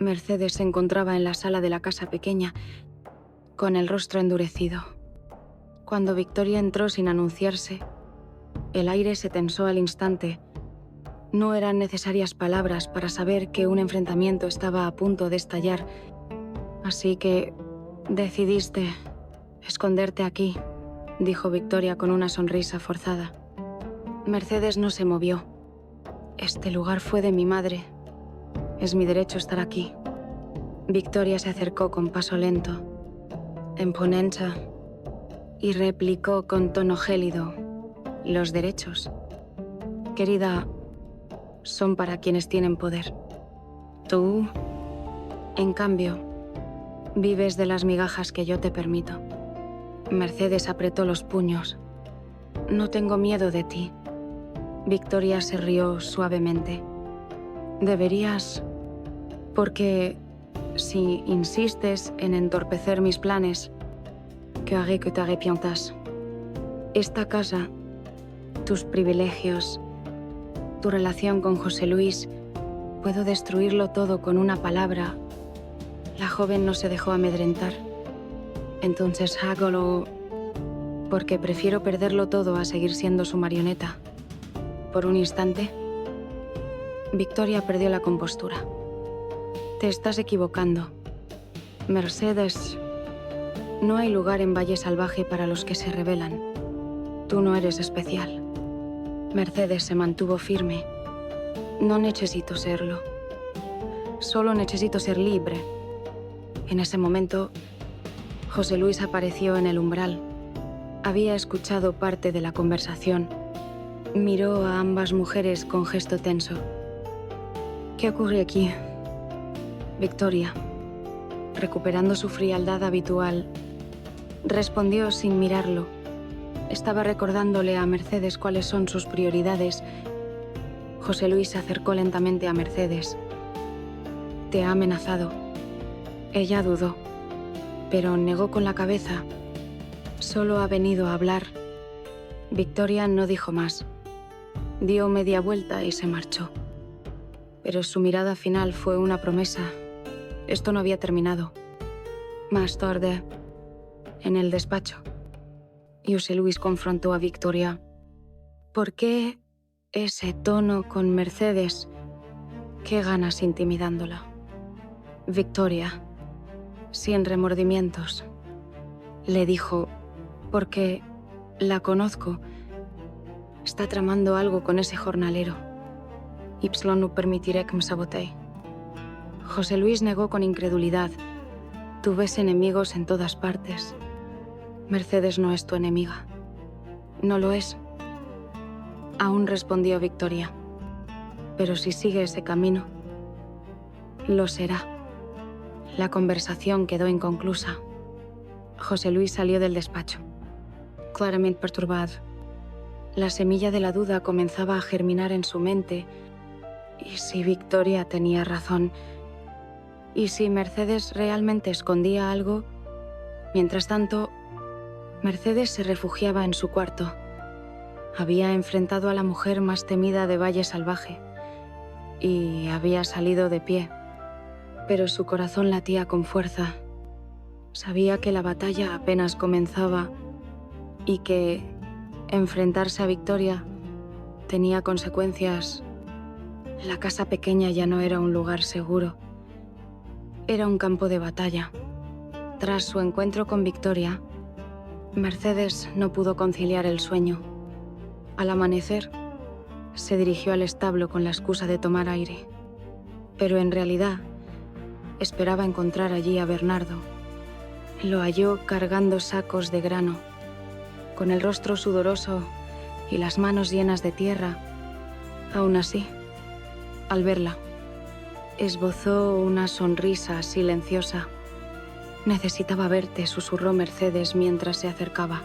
Mercedes se encontraba en la sala de la casa pequeña, con el rostro endurecido. Cuando Victoria entró sin anunciarse, el aire se tensó al instante. No eran necesarias palabras para saber que un enfrentamiento estaba a punto de estallar, así que decidiste esconderte aquí, dijo Victoria con una sonrisa forzada. Mercedes no se movió. Este lugar fue de mi madre. Es mi derecho estar aquí. Victoria se acercó con paso lento, imponente, y replicó con tono gélido: los derechos, querida, son para quienes tienen poder. Tú, en cambio, vives de las migajas que yo te permito. Mercedes apretó los puños. No tengo miedo de ti. Victoria se rió suavemente. Deberías, porque si insistes en entorpecer mis planes, que haré que te arrepientas. Esta casa, tus privilegios, tu relación con José Luis, puedo destruirlo todo con una palabra. La joven no se dejó amedrentar. Entonces hágalo porque prefiero perderlo todo a seguir siendo su marioneta. Por un instante, Victoria perdió la compostura. Te estás equivocando. Mercedes, no hay lugar en Valle Salvaje para los que se rebelan. Tú no eres especial. Mercedes se mantuvo firme. No necesito serlo. Solo necesito ser libre. En ese momento, José Luis apareció en el umbral. Había escuchado parte de la conversación. Miró a ambas mujeres con gesto tenso. ¿Qué ocurre aquí? Victoria, recuperando su frialdad habitual, respondió sin mirarlo. Estaba recordándole a Mercedes cuáles son sus prioridades. José Luis se acercó lentamente a Mercedes. Te ha amenazado. Ella dudó, pero negó con la cabeza. Solo ha venido a hablar. Victoria no dijo más. Dio media vuelta y se marchó. Pero su mirada final fue una promesa. Esto no había terminado. Más tarde, en el despacho, José Luis confrontó a Victoria. ¿Por qué ese tono con Mercedes? ¿Qué ganas intimidándola? Victoria, sin remordimientos, le dijo, porque la conozco. Está tramando algo con ese jornalero. Ypsilon no permitiré que me sabotee. José Luis negó con incredulidad. Tú ves enemigos en todas partes. Mercedes no es tu enemiga. No lo es. Aún respondió Victoria. Pero si sigue ese camino, lo será. La conversación quedó inconclusa. José Luis salió del despacho, claramente perturbado. La semilla de la duda comenzaba a germinar en su mente. ¿Y si Victoria tenía razón? ¿Y si Mercedes realmente escondía algo? Mientras tanto, Mercedes se refugiaba en su cuarto. Había enfrentado a la mujer más temida de Valle Salvaje y había salido de pie. Pero su corazón latía con fuerza. Sabía que la batalla apenas comenzaba y que enfrentarse a Victoria tenía consecuencias. La casa pequeña ya no era un lugar seguro. Era un campo de batalla. Tras su encuentro con Victoria, Mercedes no pudo conciliar el sueño. Al amanecer, se dirigió al establo con la excusa de tomar aire. Pero en realidad, esperaba encontrar allí a Bernardo. Lo halló cargando sacos de grano, con el rostro sudoroso y las manos llenas de tierra. Aún así, al verla, esbozó una sonrisa silenciosa. Necesitaba verte, susurró Mercedes mientras se acercaba.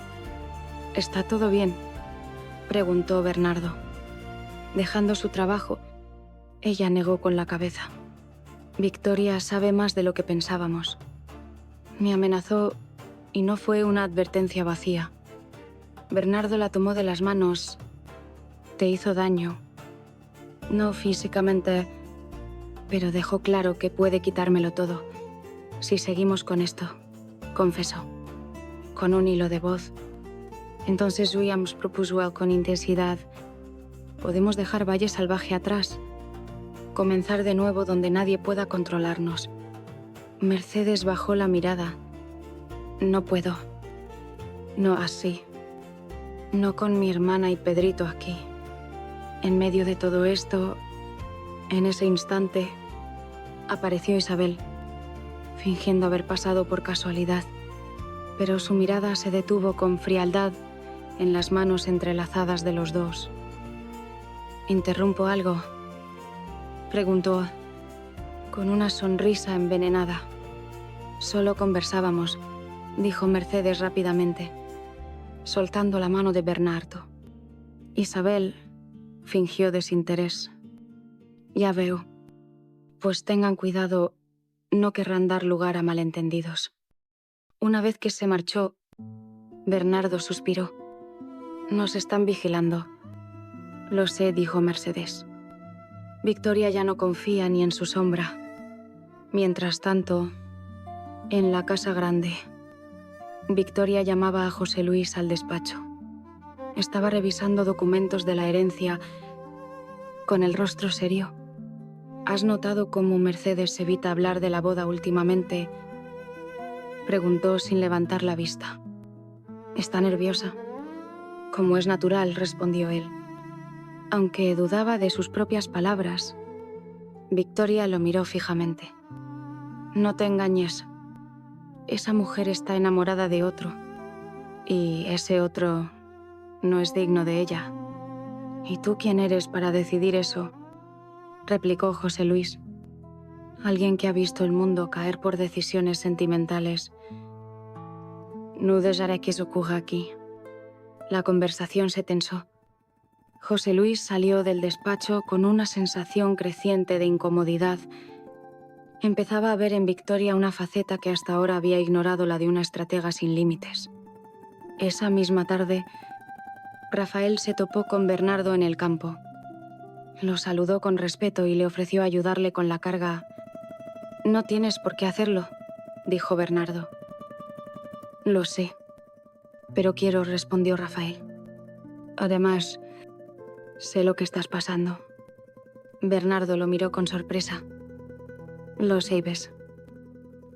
¿Está todo bien?, preguntó Bernardo. Dejando su trabajo, ella negó con la cabeza. Victoria sabe más de lo que pensábamos. Me amenazó y no fue una advertencia vacía. Bernardo la tomó de las manos. Te hizo daño. No físicamente. pero dejó claro que puede quitármelo todo si seguimos con esto, confesó, con un hilo de voz. Entonces Williams propuso con intensidad: podemos dejar Valle Salvaje atrás, comenzar de nuevo donde nadie pueda controlarnos. Mercedes bajó la mirada. No puedo. No así. No con mi hermana y Pedrito aquí. En medio de todo esto, en ese instante, apareció Isabel, fingiendo haber pasado por casualidad, pero su mirada se detuvo con frialdad en las manos entrelazadas de los dos. ¿Interrumpo algo?, preguntó, con una sonrisa envenenada. Solo conversábamos, dijo Mercedes rápidamente, soltando la mano de Bernardo. Isabel fingió desinterés. Ya veo. Pues tengan cuidado, no querrán dar lugar a malentendidos. Una vez que se marchó, Bernardo suspiró. Nos están vigilando. Lo sé, dijo Mercedes. Victoria ya no confía ni en su sombra. Mientras tanto, en la casa grande, Victoria llamaba a José Luis al despacho. Estaba revisando documentos de la herencia con el rostro serio. ¿Has notado cómo Mercedes evita hablar de la boda últimamente?, preguntó sin levantar la vista. Está nerviosa. Como es natural, respondió él. Aunque dudaba de sus propias palabras, Victoria lo miró fijamente. No te engañes. Esa mujer está enamorada de otro, y ese otro no es digno de ella. ¿Y tú quién eres para decidir eso?, replicó José Luis. Alguien que ha visto el mundo caer por decisiones sentimentales. No dejaré que eso ocurra aquí. La conversación se tensó. José Luis salió del despacho con una sensación creciente de incomodidad. Empezaba a ver en Victoria una faceta que hasta ahora había ignorado, la de una estratega sin límites. Esa misma tarde, Rafael se topó con Bernardo en el campo. Lo saludó con respeto y le ofreció ayudarle con la carga. No tienes por qué hacerlo, dijo Bernardo. Lo sé, pero quiero, respondió Rafael. Además, sé lo que estás pasando. Bernardo lo miró con sorpresa. Lo sé, Ives.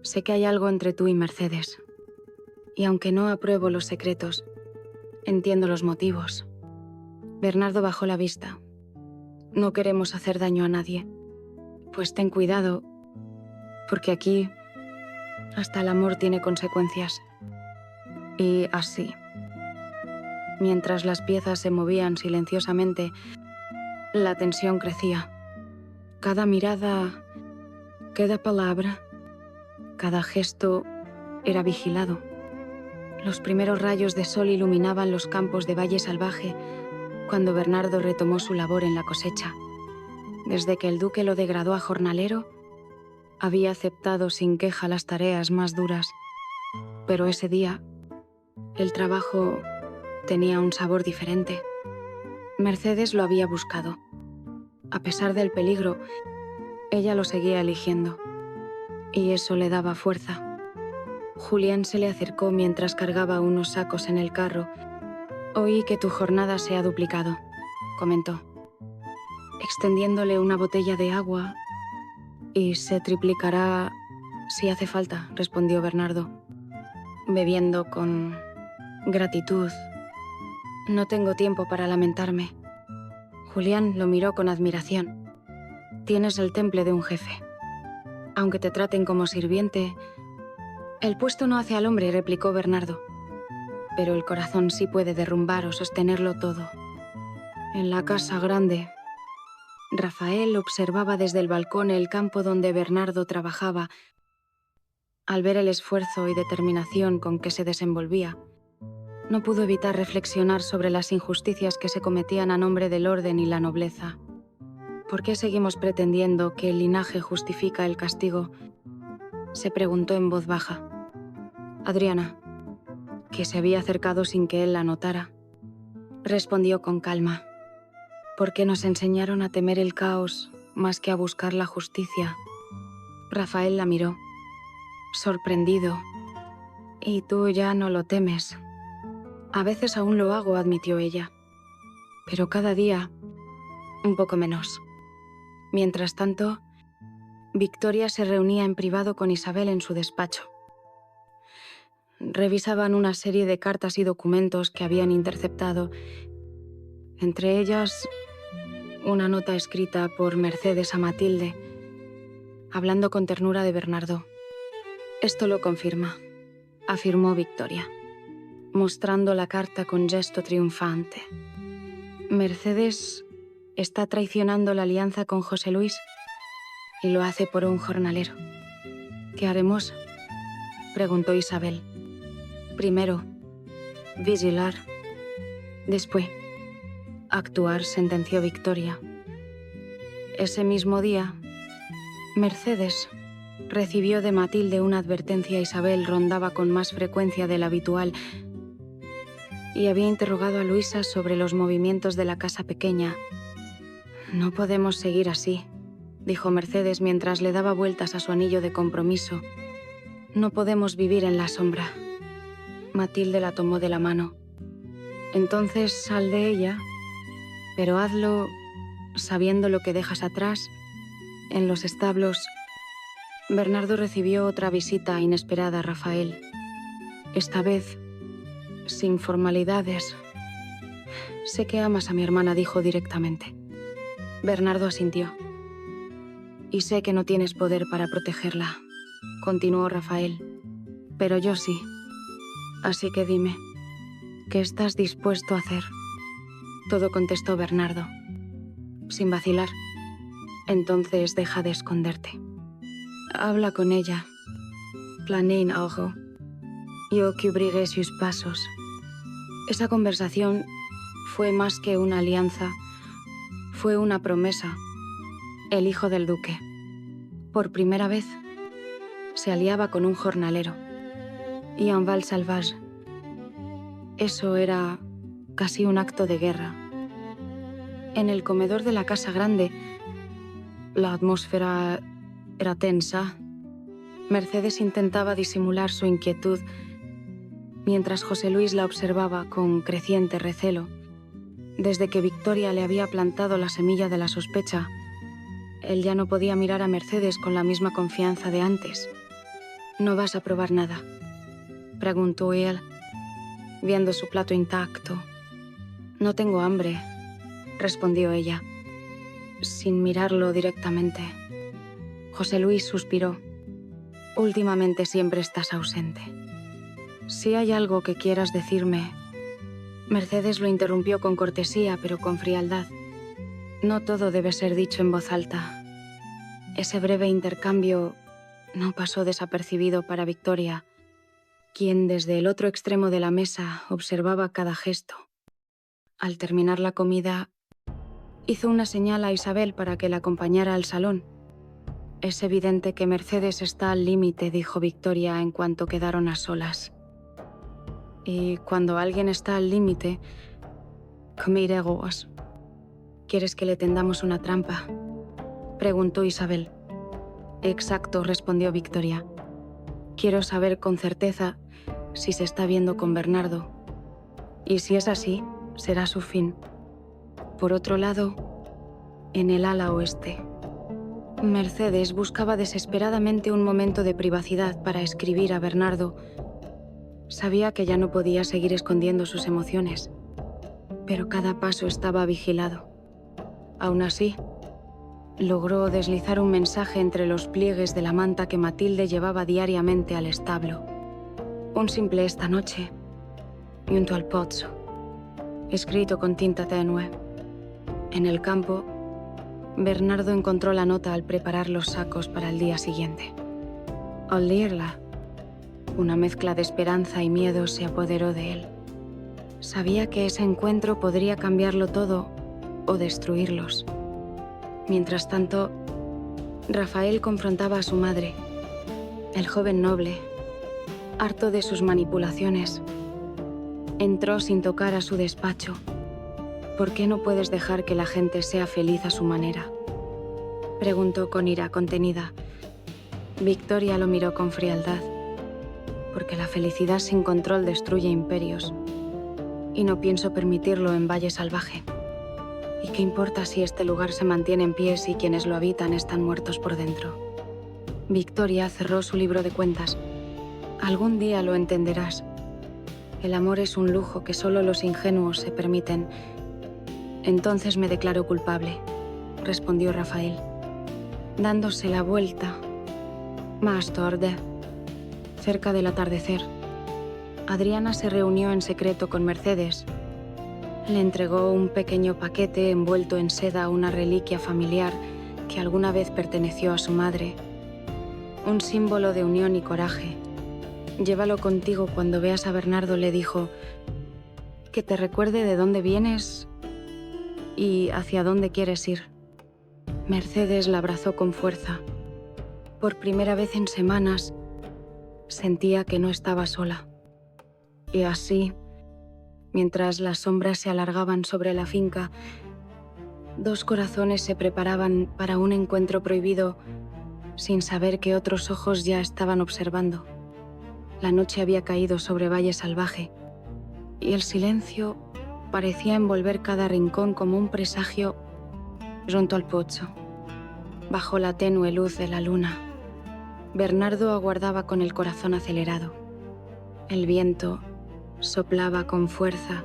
Sé que hay algo entre tú y Mercedes. Y aunque no apruebo los secretos, entiendo los motivos. Bernardo bajó la vista. No queremos hacer daño a nadie. Pues ten cuidado, porque aquí hasta el amor tiene consecuencias. Y así, mientras las piezas se movían silenciosamente, la tensión crecía. Cada mirada, cada palabra, cada gesto era vigilado. Los primeros rayos de sol iluminaban los campos de Valle Salvaje cuando Bernardo retomó su labor en la cosecha. Desde que el duque lo degradó a jornalero, había aceptado sin queja las tareas más duras. Pero ese día, el trabajo tenía un sabor diferente. Mercedes lo había buscado. A pesar del peligro, ella lo seguía eligiendo. Y eso le daba fuerza. Julián se le acercó mientras cargaba unos sacos en el carro. Oí que tu jornada se ha duplicado, comentó, extendiéndole una botella de agua. Y se triplicará si hace falta, respondió Bernardo, bebiendo con gratitud. No tengo tiempo para lamentarme. Julián lo miró con admiración. Tienes el temple de un jefe. Aunque te traten como sirviente, el puesto no hace al hombre, replicó Bernardo. Pero el corazón sí puede derrumbar o sostenerlo todo. En la casa grande, Rafael observaba desde el balcón el campo donde Bernardo trabajaba. Al ver el esfuerzo y determinación con que se desenvolvía, no pudo evitar reflexionar sobre las injusticias que se cometían a nombre del orden y la nobleza. ¿Por qué seguimos pretendiendo que el linaje justifica el castigo?, se preguntó en voz baja. Adriana, que se había acercado sin que él la notara, respondió con calma. ¿Por qué nos enseñaron a temer el caos más que a buscar la justicia. Rafael la miró, sorprendido. «¿Y tú ya no lo temes?» «A veces aún lo hago», admitió ella. «Pero cada día, un poco menos». Mientras tanto, Victoria se reunía en privado con Isabel en su despacho. Revisaban una serie de cartas y documentos que habían interceptado, entre ellas una nota escrita por Mercedes a Matilde, hablando con ternura de Bernardo. «Esto lo confirma», afirmó Victoria, mostrando la carta con gesto triunfante. «Mercedes está traicionando la alianza con José Luis y lo hace por un jornalero. ¿Qué haremos?», preguntó Isabel. «Primero, vigilar. Después, actuar», sentenció Victoria. Ese mismo día, Mercedes recibió de Matilde una advertencia. Isabel rondaba con más frecuencia de la habitual y había interrogado a Luisa sobre los movimientos de la casa pequeña. «No podemos seguir así», dijo Mercedes mientras le daba vueltas a su anillo de compromiso. «No podemos vivir en la sombra». Matilde la tomó de la mano. «Entonces sal de ella, pero hazlo sabiendo lo que dejas atrás». En los establos, Bernardo recibió otra visita inesperada a Rafael. Esta vez, sin formalidades. «Sé que amas a mi hermana», dijo directamente. Bernardo asintió. «Y sé que no tienes poder para protegerla», continuó Rafael. «Pero yo sí. Así que dime, ¿qué estás dispuesto a hacer?» «Todo», contestó Bernardo, sin vacilar. «Entonces deja de esconderte. Habla con ella. Planeen algo. Yo cubriré sus pasos». Esa conversación fue más que una alianza, fue una promesa. El hijo del duque, por primera vez, se aliaba con un jornalero. Y en Val Salvage. Eso era casi un acto de guerra. En el comedor de la casa grande, la atmósfera era tensa. Mercedes intentaba disimular su inquietud mientras José Luis la observaba con creciente recelo. Desde que Victoria le había plantado la semilla de la sospecha, él ya no podía mirar a Mercedes con la misma confianza de antes. «¿No vas a probar nada?», preguntó él, viendo su plato intacto. «No tengo hambre», respondió ella, sin mirarlo directamente. José Luis suspiró. «Últimamente siempre estás ausente. Si hay algo que quieras decirme...» Mercedes lo interrumpió con cortesía, pero con frialdad. «No todo debe ser dicho en voz alta». Ese breve intercambio no pasó desapercibido para Victoria, quien desde el otro extremo de la mesa observaba cada gesto. Al terminar la comida, hizo una señal a Isabel para que la acompañara al salón. «Es evidente que Mercedes está al límite», dijo Victoria en cuanto quedaron a solas. «Y cuando alguien está al límite, come iremos». «¿Quieres que le tendamos una trampa?», preguntó Isabel. «Exacto», respondió Victoria. «Quiero saber con certeza si se está viendo con Bernardo. Y si es así, será su fin. Por otro lado, en el ala oeste». Mercedes buscaba desesperadamente un momento de privacidad para escribir a Bernardo. Sabía que ya no podía seguir escondiendo sus emociones, pero cada paso estaba vigilado. Aún así, logró deslizar un mensaje entre los pliegues de la manta que Matilde llevaba diariamente al establo. «Un simple esta noche, junto al pozzo», escrito con tinta tenue. En el campo, Bernardo encontró la nota al preparar los sacos para el día siguiente. Al leerla, una mezcla de esperanza y miedo se apoderó de él. Sabía que ese encuentro podría cambiarlo todo o destruirlos. Mientras tanto, Rafael confrontaba a su madre. El joven noble, harto de sus manipulaciones, entró sin tocar a su despacho. «¿Por qué no puedes dejar que la gente sea feliz a su manera?», Preguntó con ira contenida. Victoria lo miró con frialdad, porque la felicidad sin control destruye imperios, y no pienso permitirlo en Valle Salvaje. ¿Y qué importa si este lugar se mantiene en pie si quienes lo habitan están muertos por dentro? Victoria cerró su libro de cuentas. Algún día lo entenderás. El amor es un lujo que solo los ingenuos se permiten. Entonces me declaro culpable, respondió Rafael, dándose la vuelta. Más tarde, cerca del atardecer, Adriana se reunió en secreto con Mercedes. Le entregó un pequeño paquete envuelto en seda, una reliquia familiar que alguna vez perteneció a su madre. Un símbolo de unión y coraje. Llévalo contigo cuando veas a Bernardo, le dijo, que te recuerde de dónde vienes y hacia dónde quieres ir. Mercedes la abrazó con fuerza. Por primera vez en semanas, sentía que no estaba sola. Y así, mientras las sombras se alargaban sobre la finca, dos corazones se preparaban para un encuentro prohibido sin saber que otros ojos ya estaban observando. La noche había caído sobre Valle Salvaje y el silencio parecía envolver cada rincón como un presagio. Junto al pozo, bajo la tenue luz de la luna, Bernardo aguardaba con el corazón acelerado. El viento soplaba con fuerza,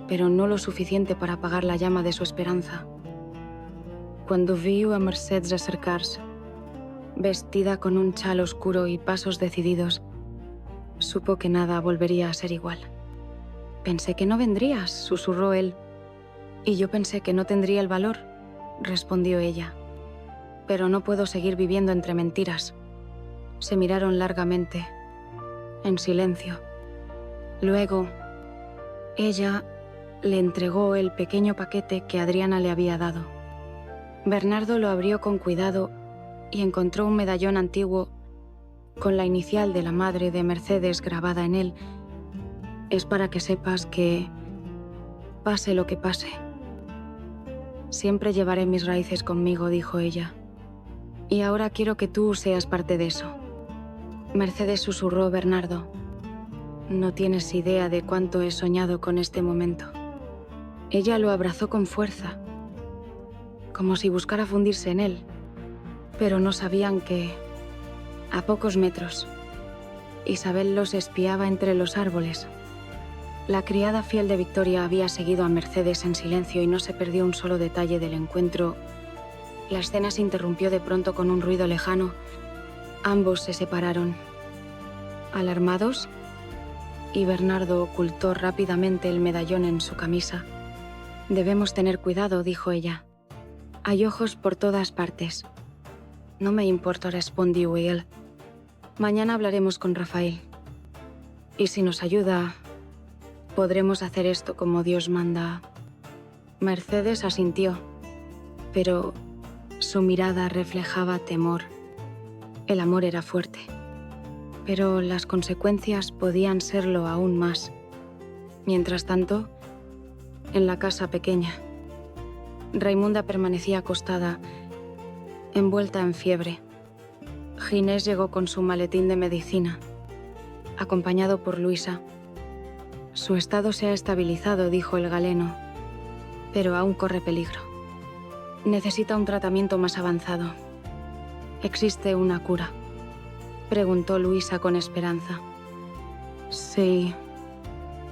pero no lo suficiente para apagar la llama de su esperanza. Cuando vio a Mercedes acercarse, vestida con un chal oscuro y pasos decididos, supo que nada volvería a ser igual. «Pensé que no vendrías», susurró él. «Y yo pensé que no tendría el valor», respondió ella. «Pero no puedo seguir viviendo entre mentiras». Se miraron largamente, en silencio. Luego, ella le entregó el pequeño paquete que Adriana le había dado. Bernardo lo abrió con cuidado y encontró un medallón antiguo con la inicial de la madre de Mercedes grabada en él. «Es para que sepas que, pase lo que pase, siempre llevaré mis raíces conmigo», dijo ella. «Y ahora quiero que tú seas parte de eso». Mercedes susurró Bernardo. «No tienes idea de cuánto he soñado con este momento». Ella lo abrazó con fuerza, como si buscara fundirse en él, pero no sabían que, a pocos metros, Isabel los espiaba entre los árboles. La criada fiel de Victoria había seguido a Mercedes en silencio y no se perdió un solo detalle del encuentro. La escena se interrumpió de pronto con un ruido lejano. Ambos se separaron, alarmados, y Bernardo ocultó rápidamente el medallón en su camisa. «Debemos tener cuidado», dijo ella. «Hay ojos por todas partes». «No me importa», respondió él. «Mañana hablaremos con Rafael. Y si nos ayuda, podremos hacer esto como Dios manda». Mercedes asintió, pero su mirada reflejaba temor. El amor era fuerte, pero las consecuencias podían serlo aún más. Mientras tanto, en la casa pequeña, Raimunda permanecía acostada, envuelta en fiebre. Ginés llegó con su maletín de medicina, acompañado por Luisa. «Su estado se ha estabilizado», dijo el galeno, «pero aún corre peligro. Necesita un tratamiento más avanzado». «¿Existe una cura?», preguntó Luisa con esperanza. «Sí,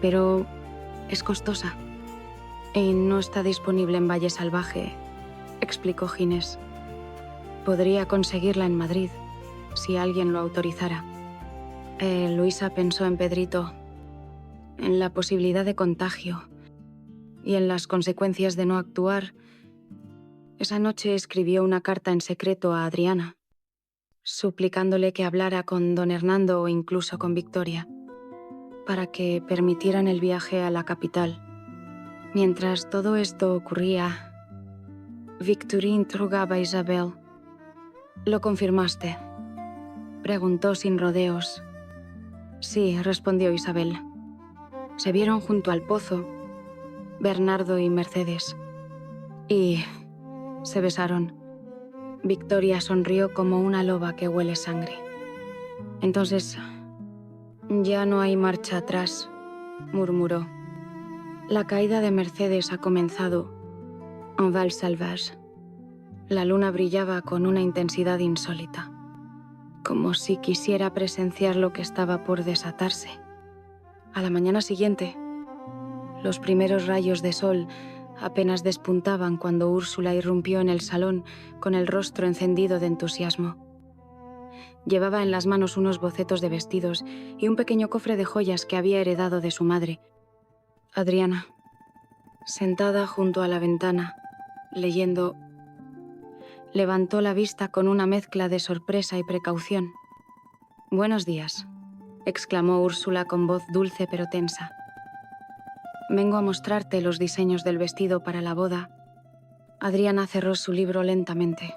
pero es costosa y no está disponible en Valle Salvaje», explicó Ginés. «Podría conseguirla en Madrid, si alguien lo autorizara». Luisa pensó en Pedrito, en la posibilidad de contagio y en las consecuencias de no actuar. Esa noche escribió una carta en secreto a Adriana, suplicándole que hablara con don Hernando o incluso con Victoria, para que permitieran el viaje a la capital. Mientras todo esto ocurría, Victoria interrogaba a Isabel. «¿Lo confirmaste?», preguntó sin rodeos. «Sí», respondió Isabel. Se vieron junto al pozo, Bernardo y Mercedes, y se besaron. Victoria sonrió como una loba que huele sangre. Entonces, ya no hay marcha atrás, murmuró. La caída de Mercedes ha comenzado. En Val Salvage. La luna brillaba con una intensidad insólita, como si quisiera presenciar lo que estaba por desatarse. A la mañana siguiente, los primeros rayos de sol apenas despuntaban cuando Úrsula irrumpió en el salón con el rostro encendido de entusiasmo. Llevaba en las manos unos bocetos de vestidos y un pequeño cofre de joyas que había heredado de su madre. Adriana, sentada junto a la ventana, leyendo, levantó la vista con una mezcla de sorpresa y precaución. «Buenos días», exclamó Úrsula con voz dulce pero tensa. «Vengo a mostrarte los diseños del vestido para la boda». Adriana cerró su libro lentamente.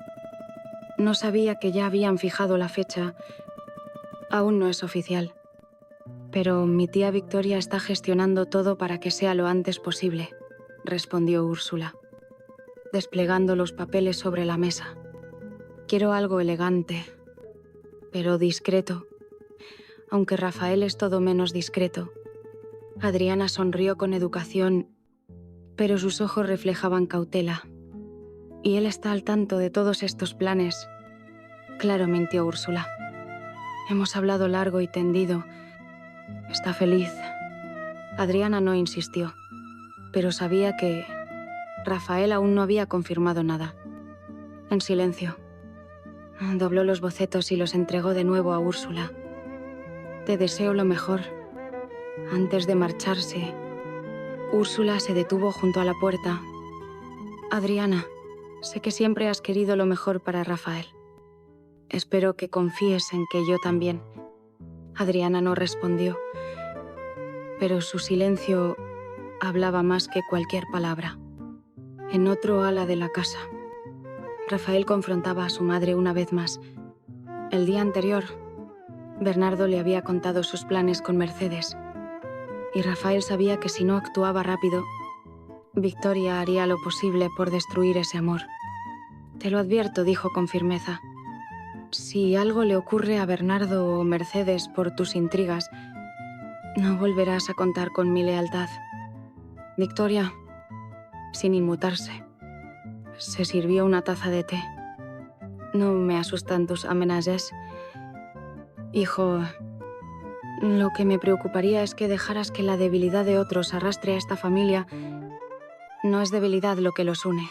No sabía que ya habían fijado la fecha. Aún no es oficial. Pero mi tía Victoria está gestionando todo para que sea lo antes posible, respondió Úrsula, desplegando los papeles sobre la mesa. Quiero algo elegante, pero discreto. Aunque Rafael es todo menos discreto. Adriana sonrió con educación, pero sus ojos reflejaban cautela. Y él está al tanto de todos estos planes. Claro, mintió Úrsula. Hemos hablado largo y tendido. Está feliz. Adriana no insistió, pero sabía que Rafael aún no había confirmado nada. En silencio, dobló los bocetos y los entregó de nuevo a Úrsula. Te deseo lo mejor. Antes de marcharse, Úrsula se detuvo junto a la puerta. Adriana, sé que siempre has querido lo mejor para Rafael. Espero que confíes en que yo también. Adriana no respondió, pero su silencio hablaba más que cualquier palabra. En otro ala de la casa, Rafael confrontaba a su madre una vez más. El día anterior, Bernardo le había contado sus planes con Mercedes, y Rafael sabía que si no actuaba rápido, Victoria haría lo posible por destruir ese amor. Te lo advierto, dijo con firmeza. Si algo le ocurre a Bernardo o Mercedes por tus intrigas, no volverás a contar con mi lealtad. Victoria, sin inmutarse, se sirvió una taza de té. No me asustan tus amenazas. Hijo, lo que me preocuparía es que dejaras que la debilidad de otros arrastre a esta familia. No es debilidad lo que los une.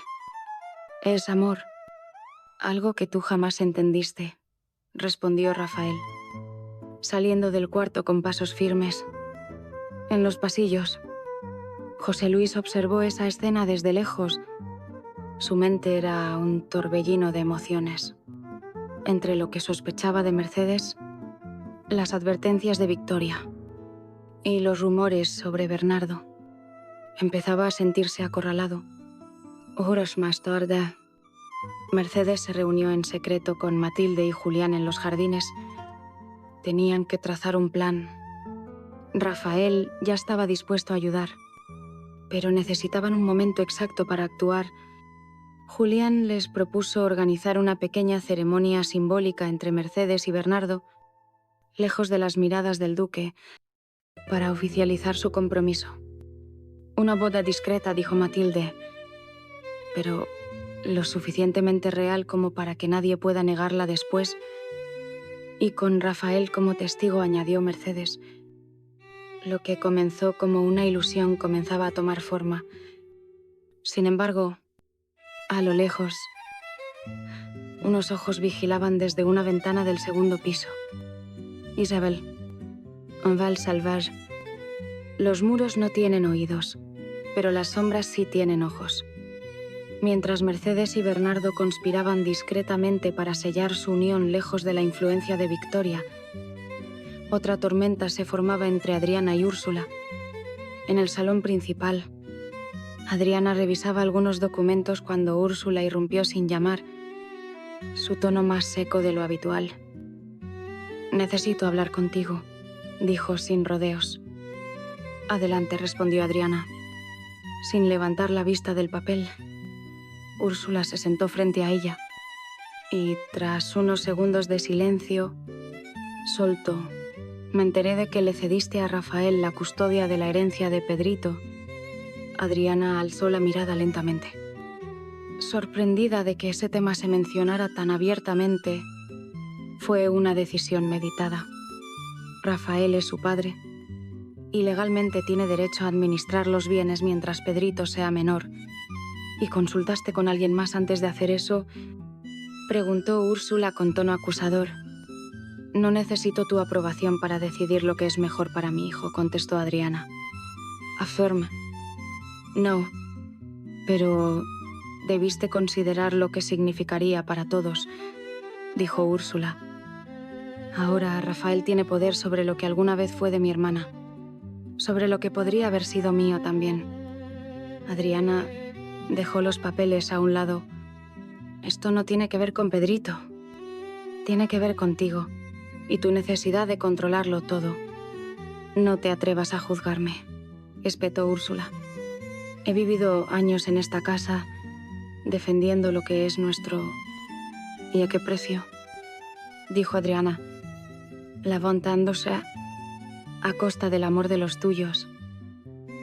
Es amor. Algo que tú jamás entendiste, respondió Rafael, saliendo del cuarto con pasos firmes. En los pasillos, José Luis observó esa escena desde lejos. Su mente era un torbellino de emociones. Entre lo que sospechaba de Mercedes, las advertencias de Victoria y los rumores sobre Bernardo, empezaba a sentirse acorralado. Horas más tarde, Mercedes se reunió en secreto con Matilde y Julián en los jardines. Tenían que trazar un plan. Rafael ya estaba dispuesto a ayudar, pero necesitaban un momento exacto para actuar. Julián les propuso organizar una pequeña ceremonia simbólica entre Mercedes y Bernardo, lejos de las miradas del duque, para oficializar su compromiso. Una boda discreta, dijo Matilde, pero lo suficientemente real como para que nadie pueda negarla después. Y con Rafael como testigo, añadió Mercedes. Lo que comenzó como una ilusión comenzaba a tomar forma. Sin embargo, a lo lejos, unos ojos vigilaban desde una ventana del segundo piso. Isabel, en Val Salvage, los muros no tienen oídos, pero las sombras sí tienen ojos. Mientras Mercedes y Bernardo conspiraban discretamente para sellar su unión lejos de la influencia de Victoria, otra tormenta se formaba entre Adriana y Úrsula. En el salón principal, Adriana revisaba algunos documentos cuando Úrsula irrumpió sin llamar, su tono más seco de lo habitual. «Necesito hablar contigo», dijo sin rodeos. «Adelante», respondió Adriana, sin levantar la vista del papel. Úrsula se sentó frente a ella. y tras unos segundos de silencio, soltó. Me enteré de que le cediste a Rafael la custodia de la herencia de Pedrito. Adriana alzó la mirada lentamente. Sorprendida de que ese tema se mencionara tan abiertamente, fue una decisión meditada. Rafael es su padre y legalmente tiene derecho a administrar los bienes mientras Pedrito sea menor. ¿Y consultaste con alguien más antes de hacer eso?, preguntó Úrsula con tono acusador. No necesito tu aprobación para decidir lo que es mejor para mi hijo, contestó Adriana. Afirma. No, pero debiste considerar lo que significaría para todos, dijo Úrsula. Ahora Rafael tiene poder sobre lo que alguna vez fue de mi hermana, sobre lo que podría haber sido mío también. Adriana dejó los papeles a un lado. Esto no tiene que ver con Pedrito. Tiene que ver contigo y tu necesidad de controlarlo todo. No te atrevas a juzgarme, espetó Úrsula. He vivido años en esta casa defendiendo lo que es nuestro. ¿Y a qué precio?, dijo Adriana, levantándose a costa del amor de los tuyos,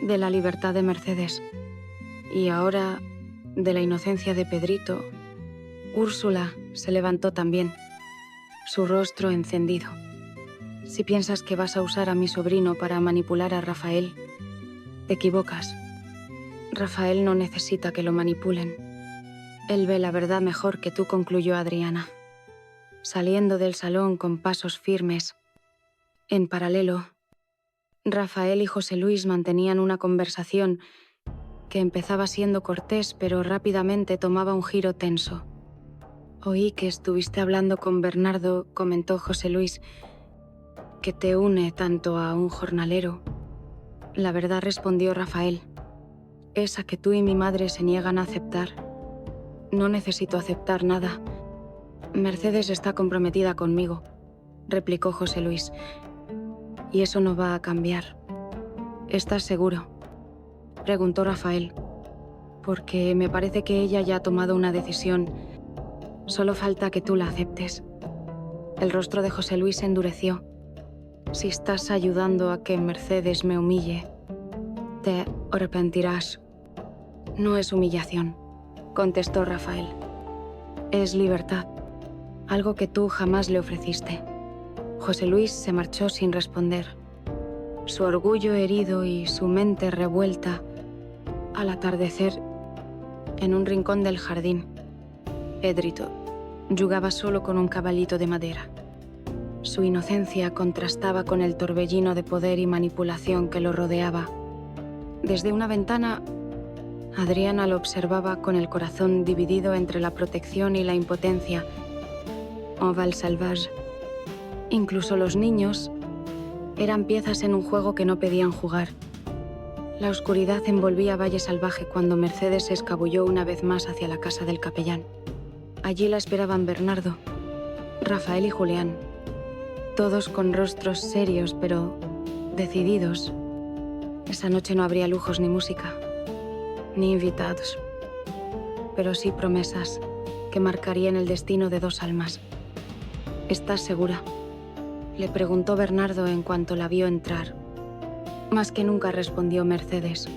de la libertad de Mercedes y ahora de la inocencia de Pedrito. Úrsula se levantó también, su rostro encendido. Si piensas que vas a usar a mi sobrino para manipular a Rafael, te equivocas. Rafael no necesita que lo manipulen. Él ve la verdad mejor que tú, concluyó Adriana, saliendo del salón con pasos firmes. En paralelo, Rafael y José Luis mantenían una conversación que empezaba siendo cortés, pero rápidamente tomaba un giro tenso. Oí que estuviste hablando con Bernardo, comentó José Luis, que te une tanto a un jornalero. La verdad, respondió Rafael, es a que tú y mi madre se niegan a aceptar. No necesito aceptar nada. Mercedes está comprometida conmigo, replicó José Luis, y eso no va a cambiar. ¿Estás seguro?, preguntó Rafael, porque me parece que ella ya ha tomado una decisión. Solo falta que tú la aceptes. El rostro de José Luis se endureció. Si estás ayudando a que Mercedes me humille, te arrepentirás. No es humillación, contestó Rafael. Es libertad, algo que tú jamás le ofreciste. José Luis se marchó sin responder, su orgullo herido y su mente revuelta. Al atardecer, en un rincón del jardín, Pedrito jugaba solo con un caballito de madera. Su inocencia contrastaba con el torbellino de poder y manipulación que lo rodeaba. Desde una ventana, Adriana lo observaba con el corazón dividido entre la protección y la impotencia. Oval salvaje. Incluso los niños eran piezas en un juego que no pedían jugar. La oscuridad envolvía Valle Salvaje cuando Mercedes se escabulló una vez más hacia la casa del capellán. Allí la esperaban Bernardo, Rafael y Julián, todos con rostros serios pero decididos. Esa noche no habría lujos ni música, ni invitados, pero sí promesas que marcarían el destino de dos almas. ¿Estás segura?, le preguntó Bernardo en cuanto la vio entrar. Más que nunca, respondió Mercedes,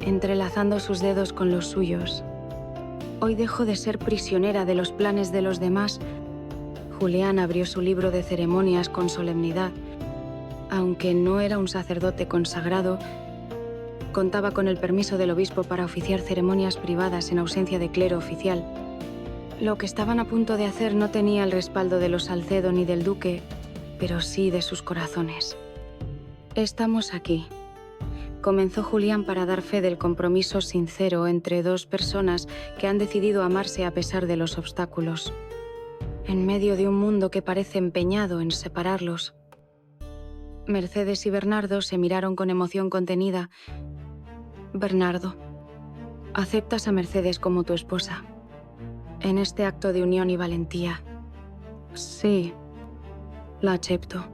entrelazando sus dedos con los suyos. Hoy dejo de ser prisionera de los planes de los demás. Julián abrió su libro de ceremonias con solemnidad. Aunque no era un sacerdote consagrado, contaba con el permiso del obispo para oficiar ceremonias privadas en ausencia de clero oficial. Lo que estaban a punto de hacer no tenía el respaldo de los Salcedo ni del duque, pero sí de sus corazones. Estamos aquí, comenzó Julián para dar fe del compromiso sincero entre dos personas que han decidido amarse a pesar de los obstáculos, en medio de un mundo que parece empeñado en separarlos. Mercedes y Bernardo se miraron con emoción contenida. Bernardo, aceptas a Mercedes como tu esposa, en este acto de unión y valentía. Sí, la acepto.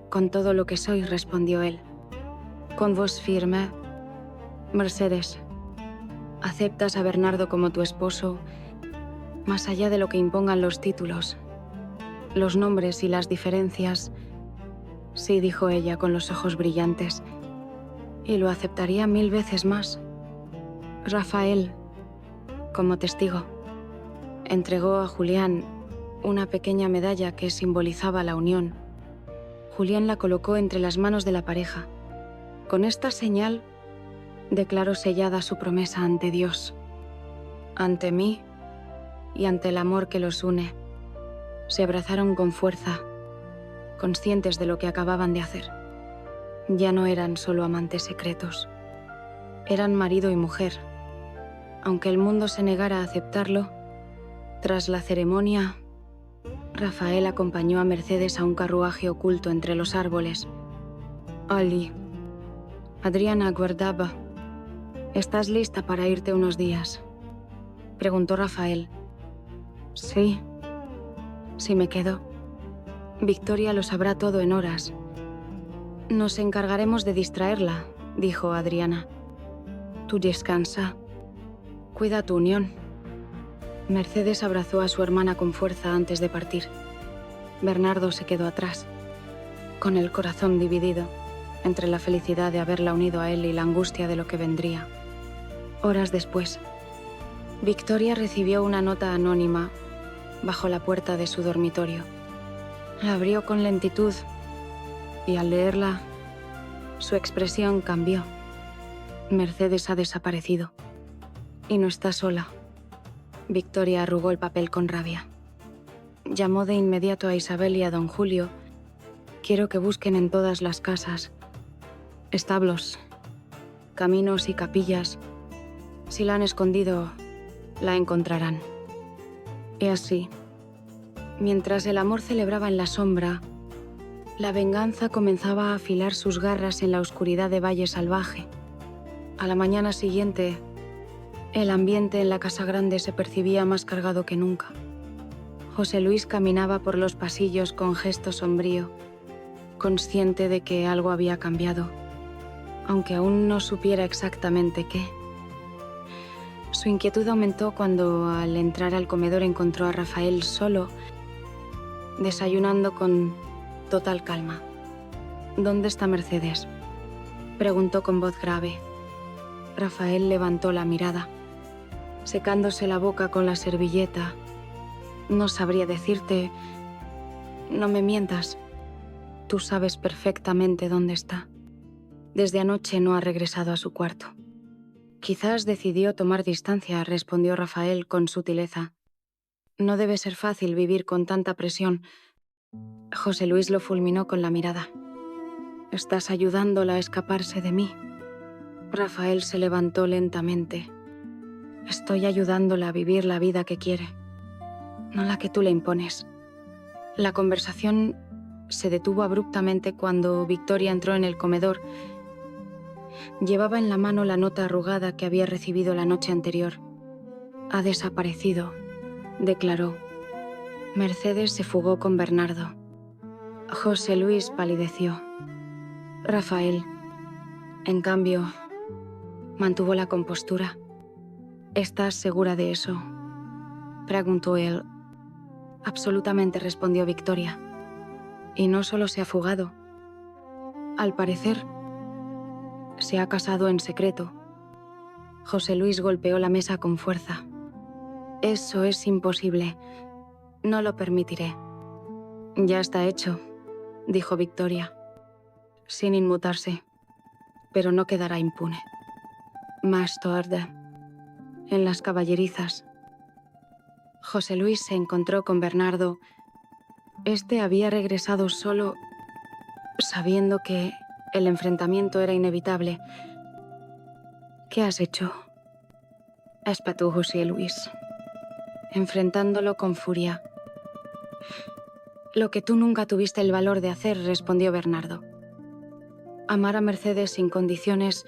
Con todo lo que soy, respondió él. Con voz firme. Mercedes, ¿aceptas a Bernardo como tu esposo Más allá de lo que impongan los títulos, los nombres y las diferencias, sí, dijo ella con los ojos brillantes, y lo aceptaría 1000 veces más. Rafael, como testigo, entregó a Julián una pequeña medalla que simbolizaba la unión. Julián la colocó entre las manos de la pareja. Con esta señal, declaró sellada su promesa ante Dios, ante mí y ante el amor que los une. Se abrazaron con fuerza, conscientes de lo que acababan de hacer. Ya no eran solo amantes secretos. Eran marido y mujer. Aunque el mundo se negara a aceptarlo, tras la ceremonia, Rafael acompañó a Mercedes a un carruaje oculto entre los árboles. Ali, Adriana aguardaba. ¿Estás lista para irte unos días?, preguntó Rafael. Sí, si me quedo. Victoria lo sabrá todo en horas. Nos encargaremos de distraerla, dijo Adriana. Tú descansa. Cuida tu unión. Mercedes abrazó a su hermana con fuerza antes de partir. Bernardo se quedó atrás, con el corazón dividido entre la felicidad de haberla unido a él y la angustia de lo que vendría. Horas después, Victoria recibió una nota anónima bajo la puerta de su dormitorio. La abrió con lentitud y al leerla, su expresión cambió. Mercedes ha desaparecido y no está sola. Victoria arrugó el papel con rabia. Llamó de inmediato a Isabel y a don Julio. Quiero que busquen en todas las casas, establos, caminos y capillas. Si la han escondido, la encontrarán. Y así, mientras el amor celebraba en la sombra, la venganza comenzaba a afilar sus garras en la oscuridad de Valle Salvaje. A la mañana siguiente, el ambiente en la casa grande se percibía más cargado que nunca. José Luis caminaba por los pasillos con gesto sombrío, consciente de que algo había cambiado, aunque aún no supiera exactamente qué. Su inquietud aumentó cuando, al entrar al comedor, encontró a Rafael solo, desayunando con total calma. ¿Dónde está Mercedes?, preguntó con voz grave. Rafael levantó la mirada, secándose la boca con la servilleta. No sabría decirte. No me mientas. Tú sabes perfectamente dónde está. Desde anoche no ha regresado a su cuarto. Quizás decidió tomar distancia, respondió Rafael con sutileza. No debe ser fácil vivir con tanta presión. José Luis lo fulminó con la mirada. Estás ayudándola a escaparse de mí. Rafael se levantó lentamente. Estoy ayudándola a vivir la vida que quiere, no la que tú le impones. La conversación se detuvo abruptamente cuando Victoria entró en el comedor. Llevaba en la mano la nota arrugada que había recibido la noche anterior. Ha desaparecido, declaró. Mercedes se fugó con Bernardo. José Luis palideció. Rafael, en cambio, mantuvo la compostura. ¿Estás segura de eso?, preguntó él. Absolutamente, respondió Victoria. Y no solo se ha fugado. Al parecer, se ha casado en secreto. José Luis golpeó la mesa con fuerza. Eso es imposible. No lo permitiré. Ya está hecho, dijo Victoria, sin inmutarse, pero no quedará impune. Más tarde, en las caballerizas. José Luis se encontró con Bernardo. Este había regresado solo, sabiendo que el enfrentamiento era inevitable. ¿Qué has hecho?, espetó José Luis, enfrentándolo con furia. Lo que tú nunca tuviste el valor de hacer, respondió Bernardo. Amar a Mercedes sin condiciones.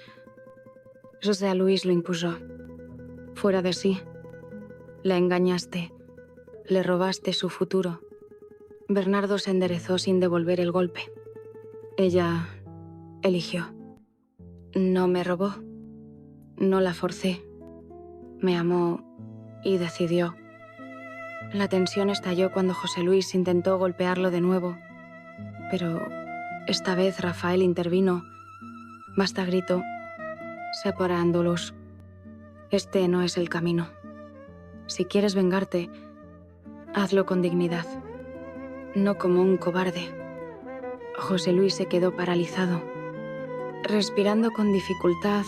José Luis lo impuso. Fuera de sí. La engañaste. Le robaste su futuro. Bernardo se enderezó sin devolver el golpe. Ella eligió. No me robó. No la forcé. Me amó y decidió. La tensión estalló cuando José Luis intentó golpearlo de nuevo, pero esta vez Rafael intervino. Basta, gritó, separándolos. Este no es el camino. Si quieres vengarte, hazlo con dignidad, no como un cobarde. José Luis se quedó paralizado, respirando con dificultad,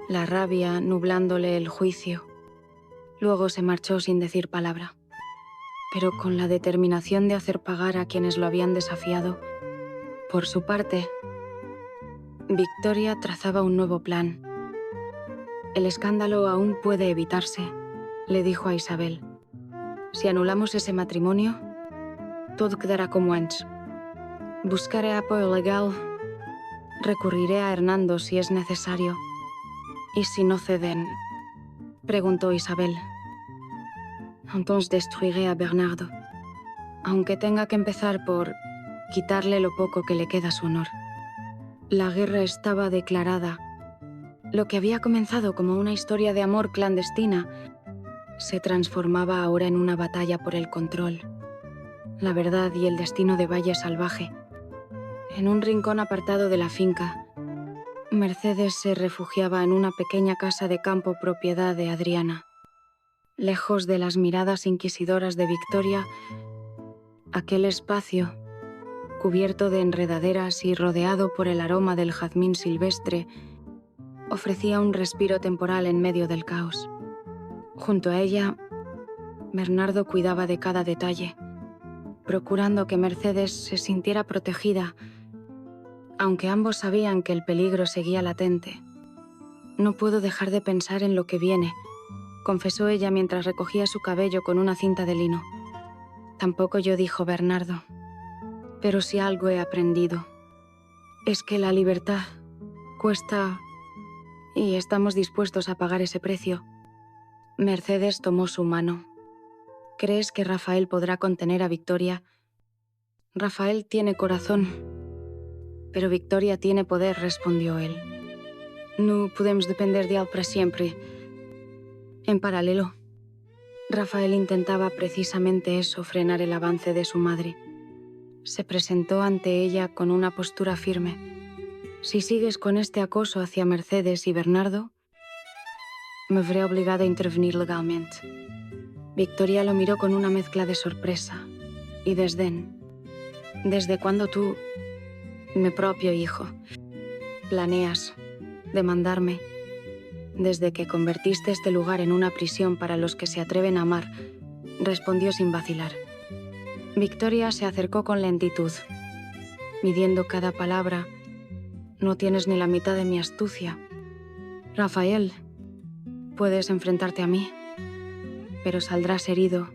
la rabia nublándole el juicio. Luego se marchó sin decir palabra, pero con la determinación de hacer pagar a quienes lo habían desafiado. Por su parte, Victoria trazaba un nuevo plan. El escándalo aún puede evitarse, le dijo a Isabel. Si anulamos ese matrimonio, todo quedará como antes. Buscaré apoyo legal, recurriré a Hernando si es necesario. ¿Y si no ceden?, preguntó Isabel. Entonces destruiré a Bernardo, aunque tenga que empezar por quitarle lo poco que le queda a su honor. La guerra estaba declarada. Lo que había comenzado como una historia de amor clandestina se transformaba ahora en una batalla por el control, la verdad y el destino de Valle Salvaje. En un rincón apartado de la finca, Mercedes se refugiaba en una pequeña casa de campo propiedad de Adriana. Lejos de las miradas inquisidoras de Victoria, aquel espacio, cubierto de enredaderas y rodeado por el aroma del jazmín silvestre, ofrecía un respiro temporal en medio del caos. Junto a ella, Bernardo cuidaba de cada detalle, procurando que Mercedes se sintiera protegida, aunque ambos sabían que el peligro seguía latente. «No puedo dejar de pensar en lo que viene», confesó ella mientras recogía su cabello con una cinta de lino. «Tampoco yo», dijo Bernardo. «Pero si algo he aprendido, es que la libertad cuesta y estamos dispuestos a pagar ese precio». Mercedes tomó su mano. «¿Crees que Rafael podrá contener a Victoria?» «Rafael tiene corazón, pero Victoria tiene poder», respondió él. «No podemos depender de él para siempre». En paralelo, Rafael intentaba precisamente eso, frenar el avance de su madre. Se presentó ante ella con una postura firme. «Si sigues con este acoso hacia Mercedes y Bernardo, me veré obligada a intervenir legalmente». Victoria lo miró con una mezcla de sorpresa y desdén. «¿Desde cuándo tú, mi propio hijo, planeas demandarme? Desde que convertiste este lugar en una prisión para los que se atreven a amar», respondió sin vacilar. Victoria se acercó con lentitud, midiendo cada palabra. «No tienes ni la mitad de mi astucia. Rafael, puedes enfrentarte a mí, pero saldrás herido.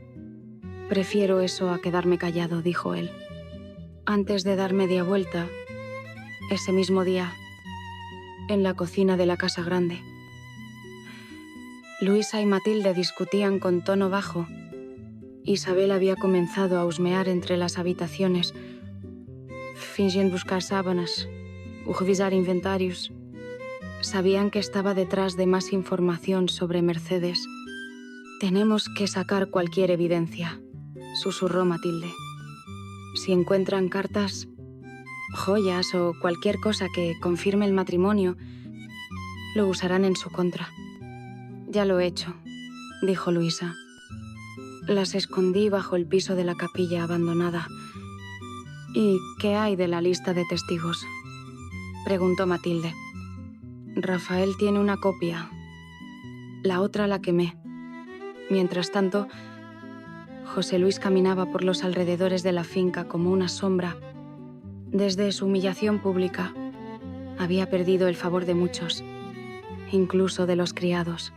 Prefiero eso a quedarme callado», dijo él. Antes de dar media vuelta, ese mismo día, en la cocina de la casa grande, Luisa y Matilde discutían con tono bajo. Isabel había comenzado a husmear entre las habitaciones, fingiendo buscar sábanas o revisar inventarios. Sabían que estaba detrás de más información sobre Mercedes. «Tenemos que sacar cualquier evidencia», susurró Matilde. «Si encuentran cartas, joyas o cualquier cosa que confirme el matrimonio, lo usarán en su contra». «Ya lo he hecho», dijo Luisa. «Las escondí bajo el piso de la capilla abandonada». «¿Y qué hay de la lista de testigos?», preguntó Matilde. «Rafael tiene una copia. La otra la quemé». Mientras tanto, José Luis caminaba por los alrededores de la finca como una sombra. Desde su humillación pública, había perdido el favor de muchos, incluso de los criados.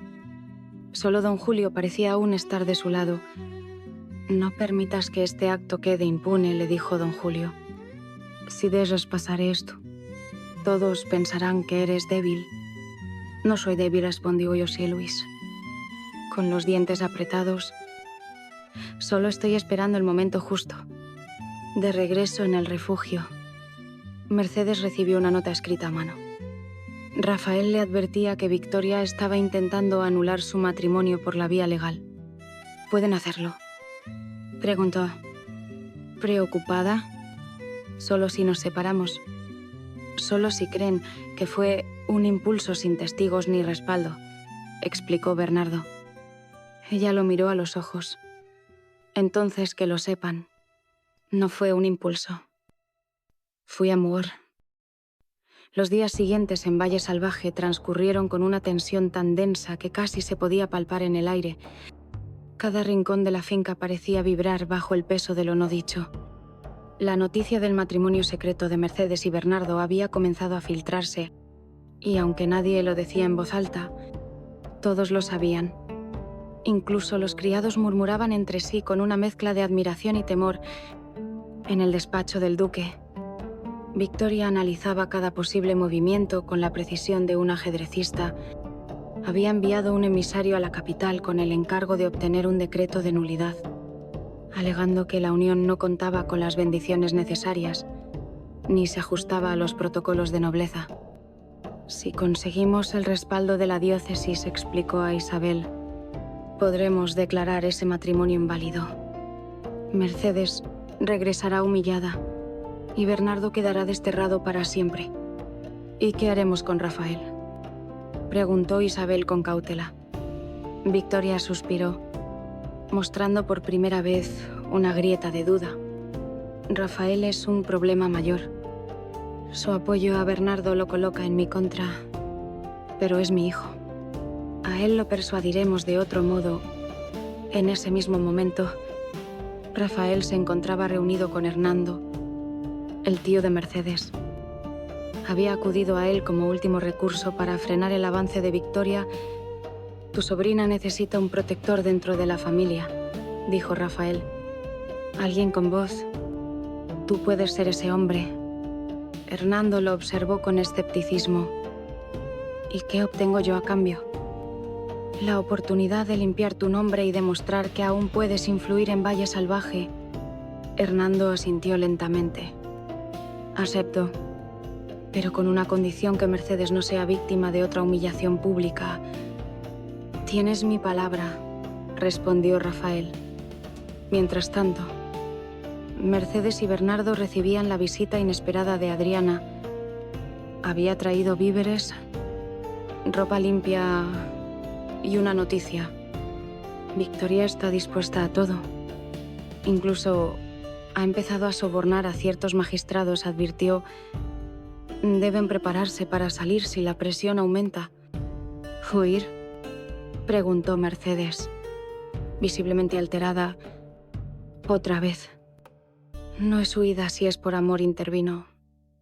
Solo don Julio parecía aún estar de su lado. «No permitas que este acto quede impune», le dijo don Julio. «Si dejas pasar esto, todos pensarán que eres débil». «No soy débil», respondió José Luis, con los dientes apretados. «Solo estoy esperando el momento justo». De regreso en el refugio, Mercedes recibió una nota escrita a mano. Rafael le advertía que Victoria estaba intentando anular su matrimonio por la vía legal. Pueden hacerlo. Preguntó. ¿Preocupada? Solo si nos separamos. Solo si creen que fue un impulso sin testigos ni respaldo, explicó Bernardo. Ella lo miró a los ojos. Entonces que lo sepan. No fue un impulso. Fui amor. Los días siguientes en Valle Salvaje transcurrieron con una tensión tan densa que casi se podía palpar en el aire. Cada rincón de la finca parecía vibrar bajo el peso de lo no dicho. La noticia del matrimonio secreto de Mercedes y Bernardo había comenzado a filtrarse, y aunque nadie lo decía en voz alta, todos lo sabían. Incluso los criados murmuraban entre sí con una mezcla de admiración y temor. En el despacho del duque, Victoria analizaba cada posible movimiento con la precisión de un ajedrecista. Había enviado un emisario a la capital con el encargo de obtener un decreto de nulidad, alegando que la unión no contaba con las bendiciones necesarias, ni se ajustaba a los protocolos de nobleza. Si conseguimos el respaldo de la diócesis, explicó a Isabel, podremos declarar ese matrimonio inválido. Mercedes regresará humillada y Bernardo quedará desterrado para siempre. ¿Y qué haremos con Rafael?, preguntó Isabel con cautela. Victoria suspiró, mostrando por primera vez una grieta de duda. Rafael es un problema mayor. Su apoyo a Bernardo lo coloca en mi contra, pero es mi hijo. A él lo persuadiremos de otro modo. En ese mismo momento, Rafael se encontraba reunido con Hernando, el tío de Mercedes. Había acudido a él como último recurso para frenar el avance de Victoria. Tu sobrina necesita un protector dentro de la familia, dijo Rafael. Alguien con voz. Tú puedes ser ese hombre. Hernando lo observó con escepticismo. ¿Y qué obtengo yo a cambio? La oportunidad de limpiar tu nombre y demostrar que aún puedes influir en Valle Salvaje. Hernando asintió lentamente. Acepto, pero con una condición: que Mercedes no sea víctima de otra humillación pública. Tienes mi palabra, respondió Rafael. Mientras tanto, Mercedes y Bernardo recibían la visita inesperada de Adriana. Había traído víveres, ropa limpia y una noticia. Victoria está dispuesta a todo. Incluso ha empezado a sobornar a ciertos magistrados, advirtió. Deben prepararse para salir si la presión aumenta. ¿Huir?, preguntó Mercedes, visiblemente alterada. Otra vez. No es huida si es por amor, intervino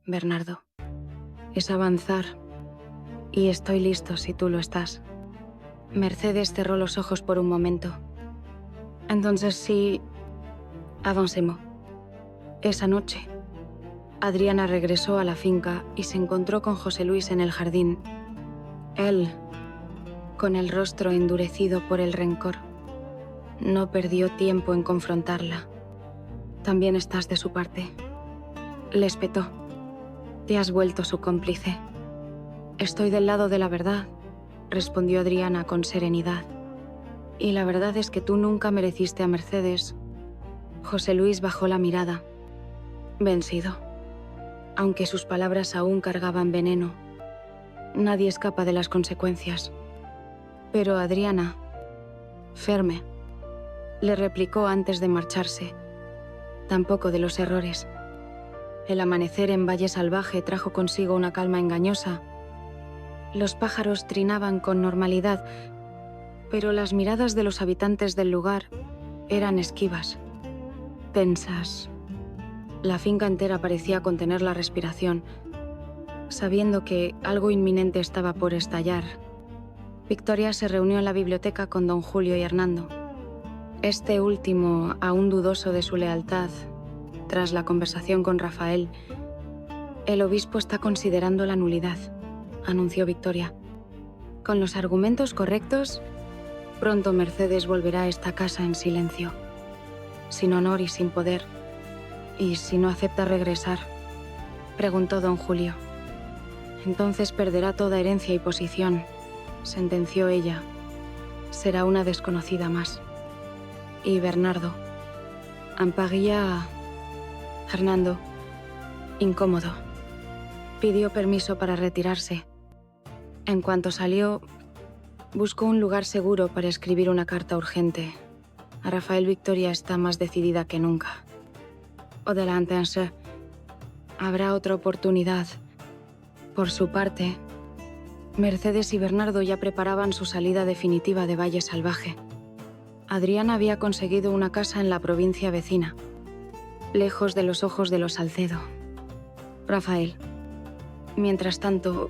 Bernardo. Es avanzar. Y estoy listo si tú lo estás. Mercedes cerró los ojos por un momento. Entonces sí, avancemos. Esa noche, Adriana regresó a la finca y se encontró con José Luis en el jardín. Él, con el rostro endurecido por el rencor, no perdió tiempo en confrontarla. También estás de su parte. Le espetó. Te has vuelto su cómplice. Estoy del lado de la verdad, respondió Adriana con serenidad. Y la verdad es que tú nunca mereciste a Mercedes. José Luis bajó la mirada, vencido, aunque sus palabras aún cargaban veneno. Nadie escapa de las consecuencias. Pero Adriana, ferme, le replicó antes de marcharse. Tampoco de los errores. El amanecer en Valle Salvaje trajo consigo una calma engañosa. Los pájaros trinaban con normalidad, pero las miradas de los habitantes del lugar eran esquivas, tensas. La finca entera parecía contener la respiración, sabiendo que algo inminente estaba por estallar. Victoria se reunió en la biblioteca con don Julio y Hernando. Este último, aún dudoso de su lealtad, tras la conversación con Rafael. El obispo está considerando la nulidad, anunció Victoria. Con los argumentos correctos, pronto Mercedes volverá a esta casa en silencio, sin honor y sin poder. ¿Y si no acepta regresar?, preguntó don Julio. Entonces perderá toda herencia y posición, sentenció ella. Será una desconocida más. y Bernardo. Ampaguía a Hernando, incómodo. Pidió permiso para retirarse. En cuanto salió, buscó un lugar seguro para escribir una carta urgente. A Rafael, Victoria está más decidida que nunca. Adelántense. Habrá otra oportunidad. Por su parte, Mercedes y Bernardo ya preparaban su salida definitiva de Valle Salvaje. Adriana había conseguido una casa en la provincia vecina, lejos de los ojos de los Salcedo. Rafael, mientras tanto,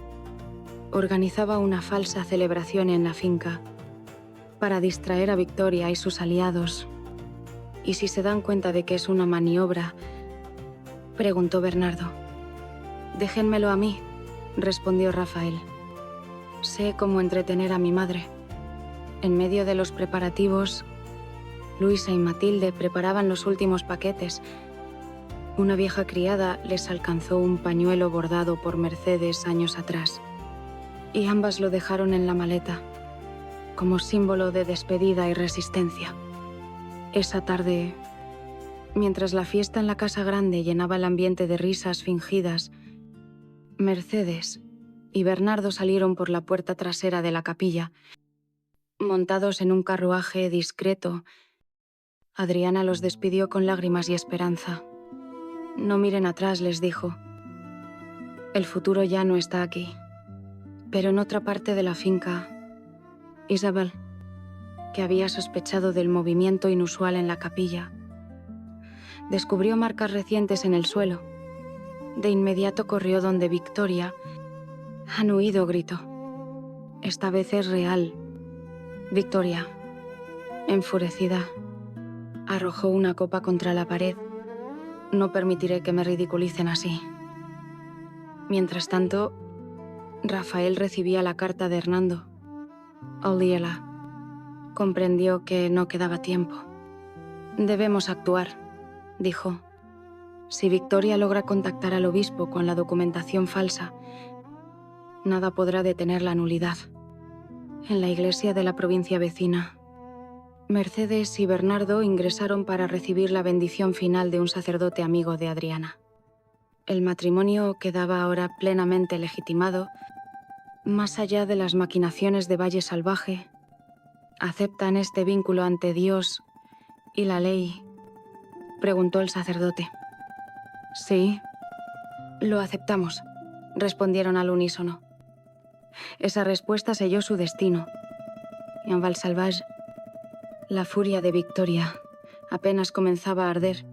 organizaba una falsa celebración en la finca para distraer a Victoria y sus aliados. ¿Y si se dan cuenta de que es una maniobra?, preguntó Bernardo. Déjenmelo a mí, respondió Rafael. Sé cómo entretener a mi madre. En medio de los preparativos, Luisa y Matilde preparaban los últimos paquetes. Una vieja criada les alcanzó un pañuelo bordado por Mercedes años atrás, y ambas lo dejaron en la maleta, como símbolo de despedida y resistencia. Esa tarde, mientras la fiesta en la casa grande llenaba el ambiente de risas fingidas, Mercedes y Bernardo salieron por la puerta trasera de la capilla. Montados en un carruaje discreto, Adriana los despidió con lágrimas y esperanza. No miren atrás, les dijo. El futuro ya no está aquí. Pero en otra parte de la finca, Isabel, que había sospechado del movimiento inusual en la capilla, descubrió marcas recientes en el suelo. De inmediato corrió donde Victoria. Han huido, gritó. Esta vez es real. Victoria, enfurecida, arrojó una copa contra la pared. No permitiré que me ridiculicen así. Mientras tanto, Rafael recibía la carta de Hernando. Olíela. Comprendió que no quedaba tiempo. Debemos actuar, dijo. Si Victoria logra contactar al obispo con la documentación falsa, nada podrá detener la nulidad. En la iglesia de la provincia vecina, Mercedes y Bernardo ingresaron para recibir la bendición final de un sacerdote amigo de Adriana. El matrimonio quedaba ahora plenamente legitimado. Más allá de las maquinaciones de Valle Salvaje, ¿aceptan este vínculo ante Dios y la ley?, preguntó el sacerdote. Sí, lo aceptamos, respondieron al unísono. Esa respuesta selló su destino. Y en Valsalvage, la furia de Victoria apenas comenzaba a arder.